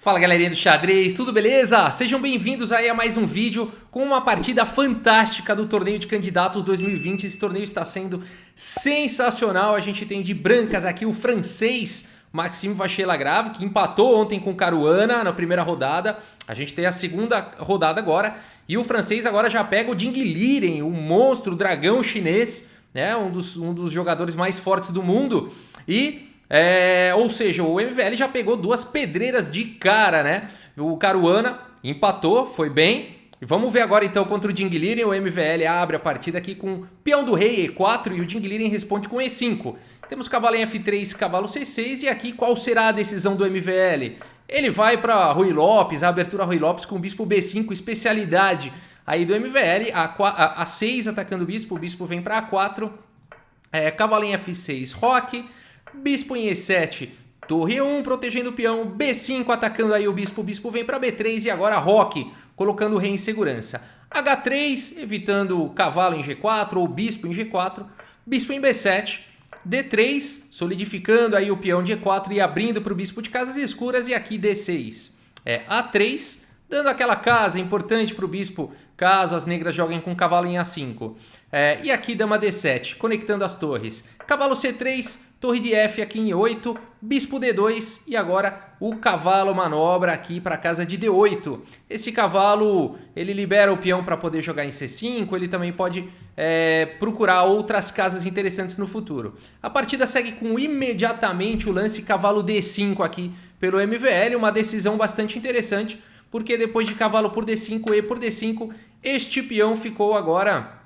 Fala galerinha do xadrez, tudo beleza? Sejam bem-vindos aí a mais um vídeo com uma partida fantástica do Torneio de Candidatos 2020. Esse torneio está sendo sensacional. A gente tem de brancas aqui o francês Maxime Vachier-Lagrave, que empatou ontem com Caruana na primeira rodada. A gente tem a segunda rodada agora e o francês agora já pega o Ding Liren, o monstro, o dragão chinês, né? Um dos jogadores mais fortes do mundo. Ou seja, o MVL já pegou duas pedreiras de cara, né? O Caruana empatou, foi bem. E vamos ver agora então contra o Ding Liren. O MVL abre a partida aqui com peão do rei E4 e o Ding Liren responde com E5. Temos cavalo em F3, cavalo C6 e aqui qual será a decisão do MVL? Ele vai para Ruy Lopes, a abertura Ruy Lopes com o bispo B5, especialidade aí do MVL. A6 atacando o bispo vem para A4, cavalo em F6, roque. Bispo em E7, torre E1, protegendo o peão, B5 atacando aí o bispo vem para B3 e agora roque, colocando o rei em segurança. H3, evitando o cavalo em G4 ou bispo em G4, bispo em B7, D3, solidificando aí o peão de E4 e abrindo para o bispo de casas escuras e aqui D6. A3, dando aquela casa importante para o bispo caso as negras joguem com cavalo em A5. E aqui dama D7, conectando as torres. Cavalo C3, torre de F aqui em E8, bispo D2 e agora o cavalo manobra aqui para a casa de D8. Esse cavalo ele libera o peão para poder jogar em C5, ele também pode procurar outras casas interessantes no futuro. A partida segue com imediatamente o lance cavalo D5 aqui pelo MVL, uma decisão bastante interessante, porque depois de cavalo por D5 e por D5, este peão ficou agora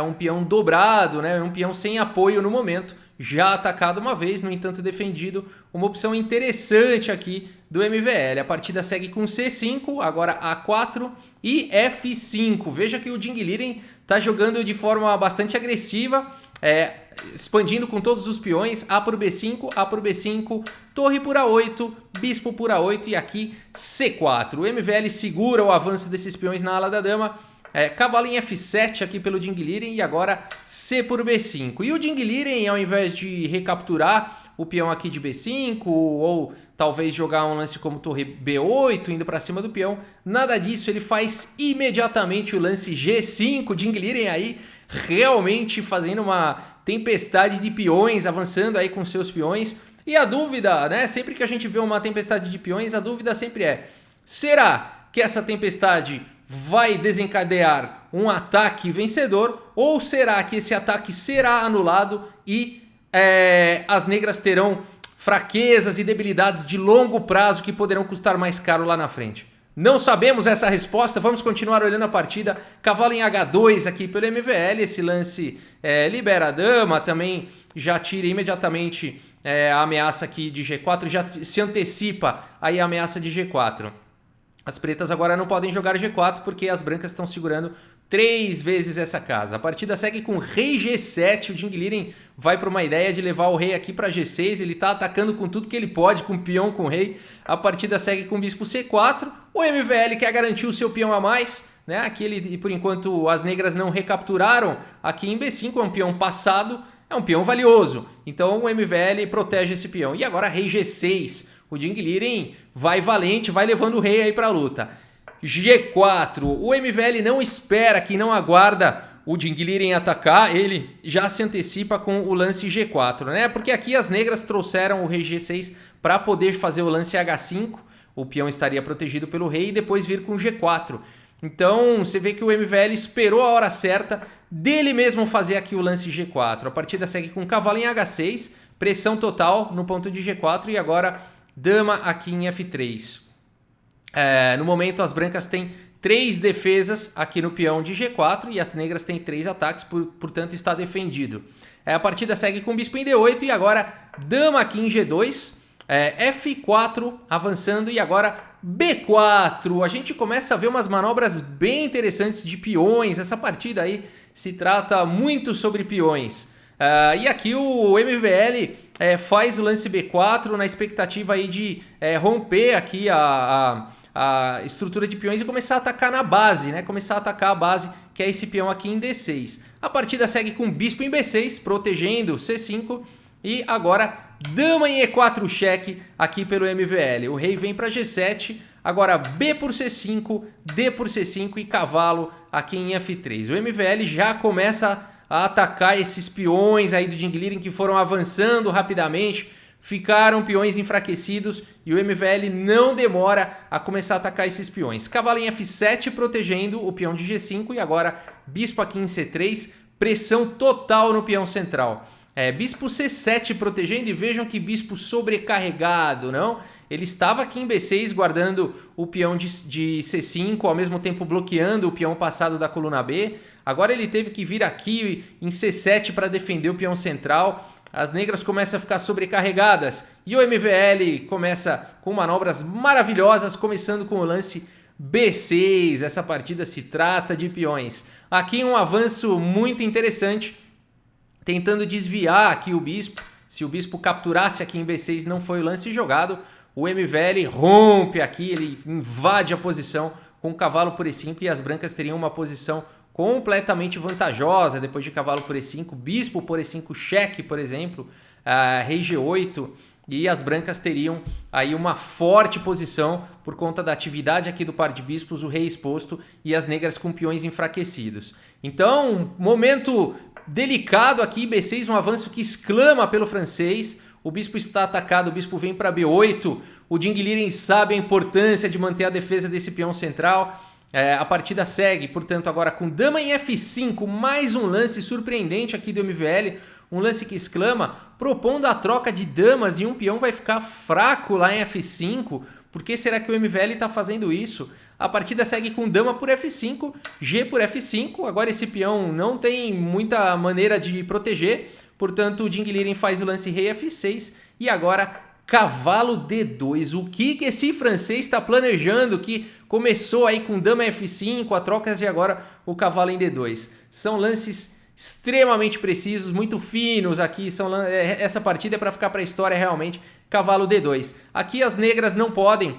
um peão dobrado, né? Um peão sem apoio no momento, já atacado uma vez, no entanto defendido, uma opção interessante aqui do MVL. A partida segue com C5, agora A4 e F5. Veja que o Ding Liren está jogando de forma bastante agressiva, expandindo com todos os peões, A por B5, A por B5, torre por A8, bispo por A8 e aqui C4. O MVL segura o avanço desses peões na ala da dama. Cavalo em F7 aqui pelo Ding Liren e agora C por B5. E o Ding Liren, ao invés de recapturar o peão aqui de B5 ou talvez jogar um lance como torre B8 indo para cima do peão, nada disso, ele faz imediatamente o lance G5. O Ding Liren aí realmente fazendo uma tempestade de peões, avançando aí com seus peões. E a dúvida, né, sempre que a gente vê uma tempestade de peões, a dúvida sempre será que essa tempestade vai desencadear um ataque vencedor ou será que esse ataque será anulado e as negras terão fraquezas e debilidades de longo prazo que poderão custar mais caro lá na frente? Não sabemos essa resposta, vamos continuar olhando a partida. Cavalo em H2 aqui pelo MVL, esse lance libera a dama, também já tira imediatamente a ameaça aqui de G4, já se antecipa aí a ameaça de G4. As pretas agora não podem jogar G4 porque as brancas estão segurando 3 vezes essa casa. A partida segue com rei G7. O Ding Liren vai para uma ideia de levar o rei aqui para G6. Ele está atacando com tudo que ele pode, com peão, com rei. A partida segue com bispo C4. O MVL quer garantir o seu peão a mais, né? Aqui ele, por enquanto as negras não recapturaram aqui em B5. É um peão passado, é um peão valioso. Então o MVL protege esse peão. E agora rei G6. O Ding Liren vai valente, vai levando o rei aí para a luta. G4, o MVL não espera, que não aguarda o Ding Liren atacar, ele já se antecipa com o lance G4, né? Porque aqui as negras trouxeram o rei G6 para poder fazer o lance H5, o peão estaria protegido pelo rei e depois vir com G4. Então você vê que o MVL esperou a hora certa dele mesmo fazer aqui o lance G4. A partida segue com cavalo em H6, pressão total no ponto de G4 e agora dama aqui em F3. No momento as brancas têm 3 defesas aqui no peão de G4 e as negras têm 3 ataques, portanto está defendido. A partida segue com bispo em D8 e agora dama aqui em G2, F4 avançando e agora B4. A gente começa a ver umas manobras bem interessantes de peões. Essa partida aí se trata muito sobre peões. E aqui o MVL faz o lance B4 na expectativa aí de romper aqui a estrutura de peões e começar a atacar na base, né? Começar a atacar a base, que é esse peão aqui em D6. A partida segue com bispo em B6, protegendo C5. E agora, dama em E4 cheque aqui pelo MVL. O rei vem para G7, agora B por C5, D por C5 e cavalo aqui em F3. O MVL já começa a atacar esses peões aí do Jing Liren que foram avançando rapidamente, ficaram peões enfraquecidos e o MVL não demora a começar a atacar esses peões. Cavalo em F7 protegendo o peão de G5 e agora bispo aqui em C3, pressão total no peão central. Bispo C7 protegendo e vejam que bispo sobrecarregado, não? Ele estava aqui em B6 guardando o peão de C5, ao mesmo tempo bloqueando o peão passado da coluna B. Agora ele teve que vir aqui em C7 para defender o peão central. As negras começam a ficar sobrecarregadas e o MVL começa com manobras maravilhosas, começando com o lance B6. Essa partida se trata de peões. Aqui um avanço muito interessante, tentando desviar aqui o bispo. Se o bispo capturasse aqui em B6, não foi o lance jogado. O MVL rompe aqui, ele invade a posição com o cavalo por E5 e as brancas teriam uma posição completamente vantajosa depois de cavalo por E5, bispo por E5 cheque, por exemplo, rei G8, e as brancas teriam aí uma forte posição por conta da atividade aqui do par de bispos, o rei exposto e as negras com peões enfraquecidos. Então, momento delicado aqui, B6, um avanço que exclama pelo francês. O bispo está atacado, o bispo vem para B8. O Jing Liren sabe a importância de manter a defesa desse peão central. A partida segue, portanto, agora com dama em F5, mais um lance surpreendente aqui do MVL. Um lance que exclama, propondo a troca de damas e um peão vai ficar fraco lá em F5. Por que será que o MVL está fazendo isso? A partida segue com dama por F5, G por F5. Agora esse peão não tem muita maneira de proteger. Portanto, o Jing Liren faz o lance rei F6 e agora cavalo D2. O que esse francês está planejando que começou aí com dama F5, a trocas e agora o cavalo em D2? São lances extremamente precisos, muito finos aqui. Essa partida é para ficar para a história realmente. Cavalo D2. Aqui as negras não podem,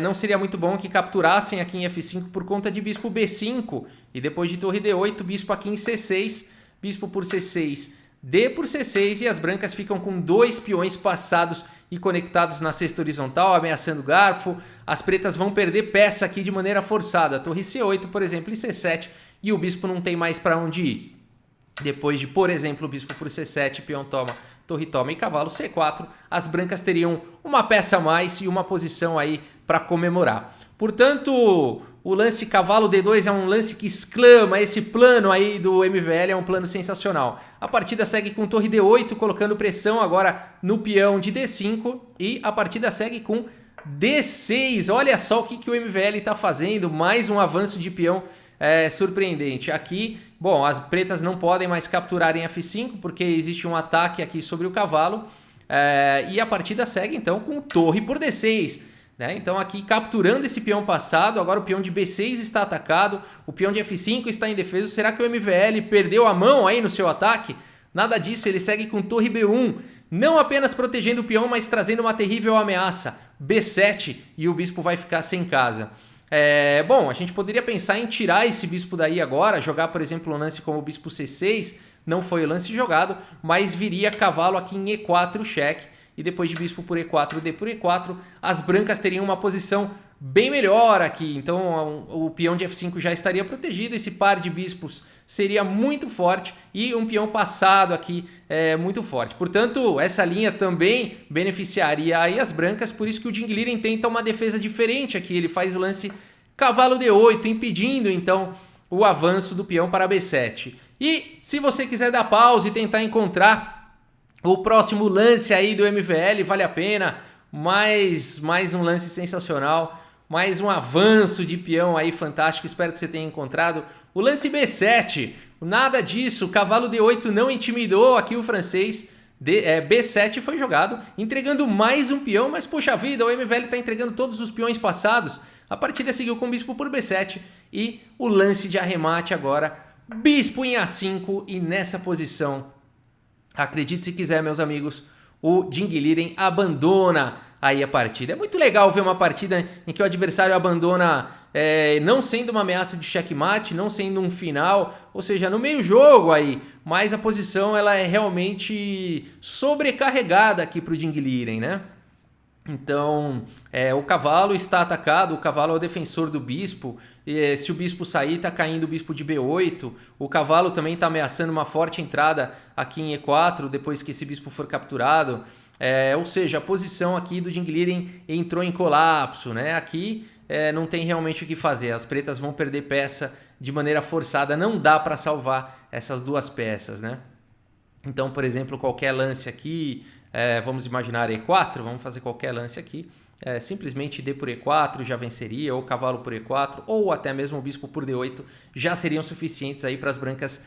não seria muito bom que capturassem aqui em F5 por conta de bispo B5 e depois de torre D8, bispo aqui em C6, bispo por C6, D por C6 e as brancas ficam com dois peões passados e conectados na cesta horizontal, ameaçando o garfo. As pretas vão perder peça aqui de maneira forçada, torre C8, por exemplo, e C7, e o bispo não tem mais para onde ir. Depois de, por exemplo, o bispo por C7, peão toma, torre toma e cavalo C4, as brancas teriam uma peça a mais e uma posição aí para comemorar. Portanto, o lance cavalo D2 é um lance que exclama, esse plano aí do MVL é um plano sensacional. A partida segue com torre D8, colocando pressão agora no peão de D5 e a partida segue com D6. Olha só o que o MVL está fazendo, mais um avanço de peão surpreendente. Aqui, bom, as pretas não podem mais capturar em F5 porque existe um ataque aqui sobre o cavalo e a partida segue então com torre por D6. Então aqui capturando esse peão passado, agora o peão de B6 está atacado, o peão de F5 está em defesa. Será que o MVL perdeu a mão aí no seu ataque? Nada disso, ele segue com torre B1, não apenas protegendo o peão, mas trazendo uma terrível ameaça, B7, e o bispo vai ficar sem casa. Bom, a gente poderia pensar em tirar esse bispo daí agora, jogar, por exemplo, um lance como o bispo C6, não foi o lance jogado, mas viria cavalo aqui em E4 cheque, e depois de bispo por E4, D por E4, as brancas teriam uma posição bem melhor aqui. Então o peão de F5 já estaria protegido, esse par de bispos seria muito forte e um peão passado aqui muito forte. Portanto, essa linha também beneficiaria aí as brancas, por isso que o Jing Liren tenta uma defesa diferente aqui. Ele faz o lance cavalo D8, impedindo então o avanço do peão para B7. E se você quiser dar pausa e tentar encontrar o próximo lance aí do MVL, vale a pena, mais um lance sensacional, mais um avanço de peão aí fantástico, espero que você tenha encontrado. O lance B7, nada disso, cavalo D8 não intimidou aqui o francês, B7 foi jogado, entregando mais um peão, mas poxa vida, o MVL está entregando todos os peões passados. A partida seguiu com bispo por B7 e o lance de arremate agora, bispo em A5 e nessa posição, acredite se quiser, meus amigos, o Jing Liren abandona aí a partida. É muito legal ver uma partida em que o adversário abandona, não sendo uma ameaça de checkmate, não sendo um final, ou seja, no meio jogo aí, mas a posição ela é realmente sobrecarregada aqui para o Jingliren, né? Então, o cavalo está atacado, o cavalo é o defensor do bispo, se o bispo sair, está caindo o bispo de B8, o cavalo também está ameaçando uma forte entrada aqui em E4, depois que esse bispo for capturado, ou seja, a posição aqui do Jingliren entrou em colapso, né? Aqui não tem realmente o que fazer, as pretas vão perder peça de maneira forçada, não dá para salvar essas duas peças, né? Então, por exemplo, qualquer lance aqui, vamos imaginar E4, vamos fazer qualquer lance aqui, simplesmente D por E4 já venceria, ou cavalo por E4, ou até mesmo o bispo por D8 já seriam suficientes aí para as brancas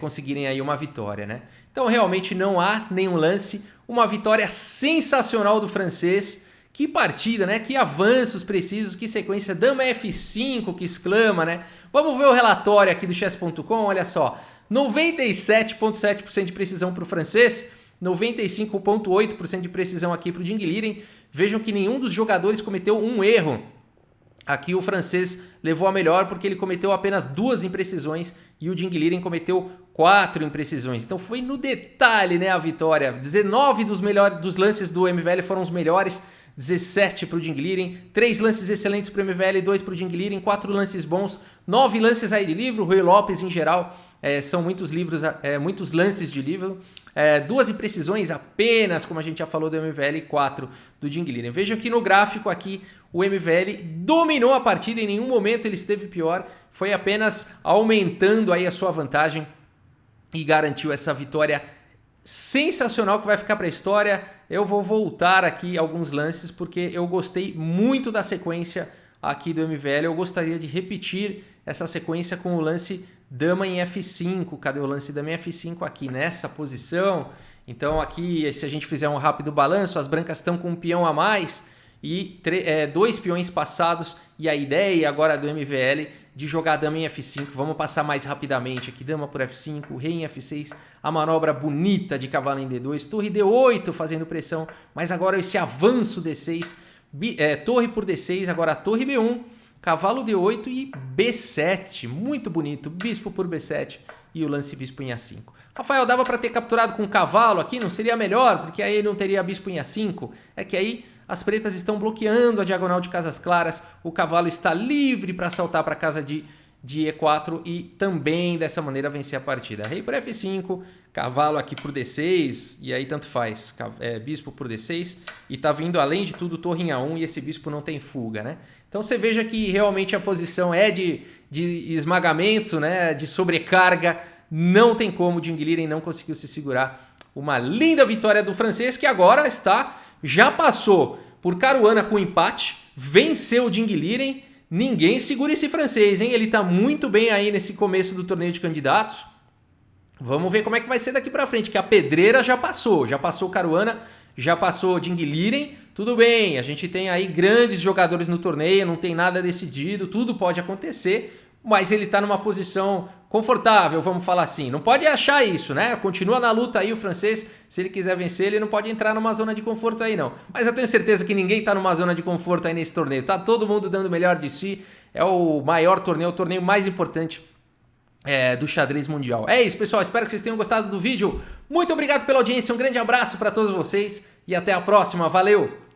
conseguirem aí uma vitória, né? Então, realmente não há nenhum lance, uma vitória sensacional do francês. Que partida, né? Que avanços precisos, que sequência. Dama F5 que exclama, né? Vamos ver o relatório aqui do chess.com, olha só. 97,7% de precisão para o francês, 95,8% de precisão aqui para o Jingliren. Vejam que nenhum dos jogadores cometeu um erro. Aqui o francês levou a melhor porque ele cometeu apenas 2 imprecisões e o Jingliren cometeu 4 imprecisões. Então foi no detalhe, né, a vitória. 19 dos lances do MVL foram os melhores, 17 para o Jingliren, 3 lances excelentes para o MVL, 2 para o Jingliren, 4 lances bons, 9 lances aí de livro. Rui Lopes em geral são muitos lances de livro, 2 imprecisões apenas, como a gente já falou do MVL, e 4 do Jingliren. Vejam que no gráfico aqui o MVL dominou a partida, em nenhum momento ele esteve pior, foi apenas aumentando aí a sua vantagem e garantiu essa vitória sensacional que vai ficar para a história. Eu vou voltar aqui alguns lances porque eu gostei muito da sequência aqui do MVL. Eu gostaria de repetir essa sequência com o lance dama em F5. Cadê o lance dama em F5 aqui nessa posição? Então aqui, se a gente fizer um rápido balanço, as brancas estão com um peão a mais e 2 peões passados, e a ideia agora do MVL de jogar dama em F5. Vamos passar mais rapidamente aqui, dama por F5, rei em F6, a manobra bonita de cavalo em D2, torre D8 fazendo pressão, mas agora esse avanço D6, torre por D6, agora torre B1, cavalo D8 e B7, muito bonito, bispo por B7 e o lance bispo em A5. Rafael, dava para ter capturado com o cavalo aqui, não seria melhor? Porque aí não teria bispo em A5, é que aí as pretas estão bloqueando a diagonal de casas claras, o cavalo está livre para saltar para a casa de E4 e também dessa maneira vencer a partida. Rei por F5, cavalo aqui por D6, e aí tanto faz, bispo por D6, e tá vindo além de tudo torre em A1 e esse bispo não tem fuga, né? Então você veja que realmente a posição é de esmagamento, né? De sobrecarga, não tem como, o Jingliren não conseguiu se segurar. Uma linda vitória do francês que agora já passou por Caruana com empate, venceu o Jingliren. Ninguém segura esse francês, hein? Ele tá muito bem aí nesse começo do torneio de candidatos. Vamos ver como é que vai ser daqui pra frente, que a pedreira já passou Caruana, já passou Jingliren. Tudo bem, a gente tem aí grandes jogadores no torneio, não tem nada decidido, tudo pode acontecer, mas ele tá numa posição confortável, vamos falar assim. Não pode achar isso, né? Continua na luta aí o francês, se ele quiser vencer, ele não pode entrar numa zona de conforto aí não. Mas eu tenho certeza que ninguém tá numa zona de conforto aí nesse torneio, tá todo mundo dando o melhor de si, é o maior torneio, o torneio mais importante do xadrez mundial. É isso, pessoal, espero que vocês tenham gostado do vídeo. Muito obrigado pela audiência, um grande abraço para todos vocês e até a próxima, valeu!